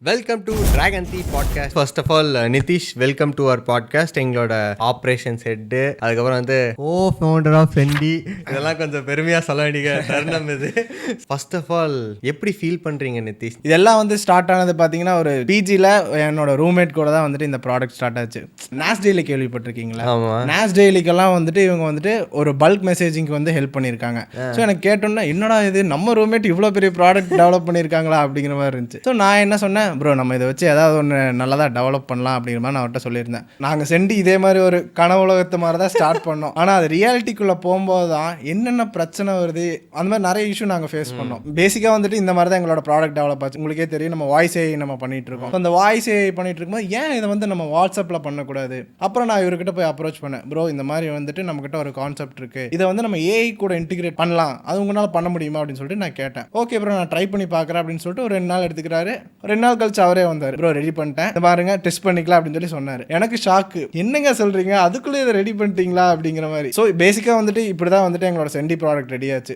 Welcome to dragon the podcast. First of all Nitish, welcome to our podcast. எங்களோட operations head, அதுக்கப்புறம் வந்து founder of centi, இதெல்லாம் கொஞ்சம் பெருமையாக சொல்ல வேண்டிய தருணம் இது. ஃபர்ஸ்ட் ஆஃப் ஆல் எப்படி ஃபீல் பண்ணுறீங்க நிதிஷ்? இதெல்லாம் வந்து ஸ்டார்ட் ஆனது பார்த்தீங்கன்னா ஒரு பிஜியில் என்னோட ரூம்மேட் கூட தான் வந்துட்டு இந்த ப்ராடக்ட் ஸ்டார்ட் ஆச்சு. நாஸ் டெய்லி கேள்விப்பட்டிருக்கீங்களா? ஆமாம். நாஸ் டெய்லிக்கெல்லாம் வந்துட்டு இவங்க வந்துட்டு ஒரு பல்க் மெசேஜிங்க்கு வந்து ஹெல்ப் பண்ணியிருக்காங்க. ஸோ எனக்கு கேட்டோன்னா என்னடா இது நம்ம ரூம்மேட் இவ்வளோ பெரிய ப்ராடக்ட் டெவலப் பண்ணியிருக்காங்களா அப்படிங்கிற மாதிரி இருந்துச்சு. ஸோ நான் என்ன சொன்னேன், ப்ரோ நம்ம இதை வச்சு ஏதாவது ஒன்று நல்லதாக டெவலப் பண்ணலாம் அப்படிங்கிற மாதிரி நான் அவர்கிட்ட சொல்லியிருந்தேன். நாங்கள் செண்டி இதே மாதிரி ஒரு கனவு உலகத்து மாதிரி தான் ஸ்டார்ட் பண்ணோம். ஆனால் அது ரியாலிட்டிக்குள்ளே போகும்போது தான் என்னென்ன பிரச்சனை வருது, அந்த மாதிரி நிறைய இஷ்யூ நாங்கள் ஃபேஸ் பண்ணோம். பேசிக்காக வந்துட்டு இந்த மாதிரி தான் எங்களோட ப்ராடக்ட் டெவலப் ஆச்சு. உங்களுக்கே தெரியும், நம்ம வாய்ஸ் ஏஐ நம்ம பண்ணிட்டு இருக்கோம். அந்த வாய்ஸ் ஏஐ பண்ணிட்டு இருக்கும்போது ஏன் இதை வந்து நம்ம வாட்ஸ்அப்பில் பண்ணக்கூடாது? அப்புறம் நான் இவர்கிட்ட போய் அப்ரோச் பண்ணேன். ப்ரோ இந்த மாதிரி வந்துட்டு நம்மகிட்ட ஒரு கான்செப்ட் இருக்கு, இதை வந்து நம்ம ஏஐ கூட இன்டிகிரேட் பண்ணலாம், அது உங்களால் பண்ண முடியுமா அப்படின்னு சொல்லிட்டு நான் கேட்டேன். ஓகே ப்ரோ நான் ட்ரை பண்ணி பார்க்குறேன் அப்படின்னு சொல்லிட்டு ஒரு 2 நாள் எடுத்துக்கிறாரு. 2 நாள் கழிச்சு அவரே வந்தார். ப்ரோ ரெடி பண்ணிட்டேன், இந்த பாருங்க டெஸ்ட் பண்ணிக்கலாம் அப்படின்னு சொல்லி சொன்னார். எனக்கு ஷாக்கு, என்னங்க சொல்றீங்க, அதுக்குள்ளே இதை ரெடி பண்ணிட்டீங்களா அப்படிங்கிற மாதிரி. ஸோ பேசிக்காக வந்துட்டு இப்படி தான் வந்துட்டு எங்களோட செண்டி ப்ராடக்ட் ரெடி ஆச்சு.